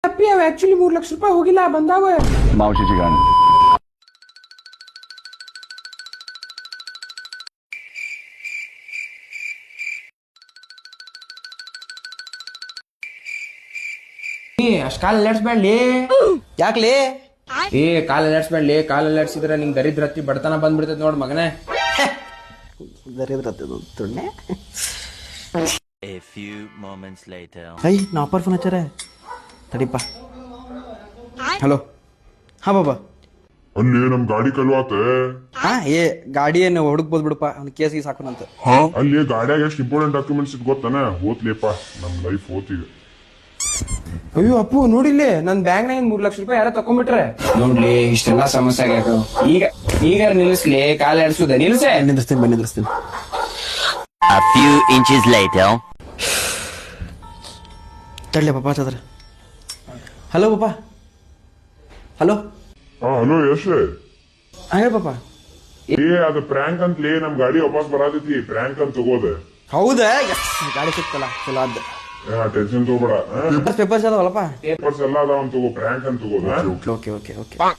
ಅಪ್ಪಿ ಅವ ಆಕ್ಚುಲಿ 3 ಲಕ್ಷ ರೂಪಾಯಿ ಹೋಗಿಲ್ಲ ಬಂದಾವ. मावशीची गाणी ಅಷ್ಟ್ ಕಾಲ್ ಅಲ್ಲಾಡ್ಸ್ಬೇಡ್ಲಿ. ಯಾಕ್ಲಿ ಕಾಲ್ ಅಲ್ಲಾಡ್ಸ್ಬೇಡ್ಲಿ. ಕಾಲ್ ಅಲ್ಲಾಡ್ಸಿದ್ರ ನಿಂಗ್ ದರಿದ್ರ ಹತ್ತಿ ಬಡತನ ಬಂದ್ಬಿಡ್ತೈತಿ ನೋಡ್ ಮಗನೇ. ತುಣ್ಣೆ A few moments later. I ನಾ ಅಪ್ಪರ್ ಫೋನ್ ಹಚ್ಚಾರ ತಡಿಪ್ಪ. ಹಲೋ ಹಾ ಬಾಬಾ. ಅಲ್ಲಿ ನಮ್ ಗಾಡಿ ಕಲ್ವಾತ. ಹಾ ಏ ಗಾಡಿ ಏನು ಹುಡುಕ್ಬೋದು ಬಿಡಪ್ಪ, ಅವ್ನ ಕೇಸಿಗೆ ಸಾಕೋಣಂತ. ಅಲ್ಲಿ ಗಾಡಿಯಾಗ ಎಷ್ಟು ಇಂಪಾರ್ಟೆಂಟ್ ಡಾಕ್ಯುಮೆಂಟ್ಸ್ ಇದ್ ಗೊತ್ತಾನ? ಓದ್ಲಿಪ್ಪ, ನಮ್ ಲೈಫ್ ಓದ್ತೀಗ. ಅಯ್ಯೋ ಅಪ್ಪು ನೋಡಿಲ್ಲಿ ನನ್ ಬ್ಯಾಂಕ್ ನಾಗ 3 ಲಕ್ಷ ರೂಪಾಯಿ ಯಾರ ತಕೊಂಡ್ಬಿಟ್ರೆ. ನೋಡ್ಲಿ ಇಷ್ಟೆಲ್ಲಾ ಸಮಸ್ಯೆ ಆಗ್ಯಾವ. ಈಗ ನಿಲ್ಲಿಸ್ಲಿ ಕಾಲ್ ಆಡ್ಸುದ ನಿಲ್ಸೆ. ನಿಂದ್ರಸ್ತೀನಿ. A few inches later. ತಡ್ಲಿ ಪಾಪ ಚದ್ರ. ಹಲೋ ಪಾಪ. Hello hello Yash. ಹೇಳಿ ಪಾಪ. ಅದು ಪ್ರ್ಯಾಂಕ್ ಅಂತಲೇ, ನಮ್ ಗಾಡಿ ವಾಪಸ್ ಬರಾತೈತಿ. ಪ್ರ್ಯಾಂಕ್ ಅಂತ ತಗೋದೆ. ಹೌದಾ? ಗಾಡಿ ಸಿಕ್ತಲ್ಲ ಚಲೋ ಅದ. ಟೆನ್ಷನ್ ತಗೋಬೇಡ. ಪೇಪರ್ಸ್ ಅದಾವಲ್ಲಪ್ಪ. ಪೇಪರ್ಸ್ ಎಲ್ಲ ಅದಾವ ಅಂತ ತಗೋ. ಪ್ರ್ಯಾಂಕ್ ಅಂತ ತಗೋದ. ಓಕೆ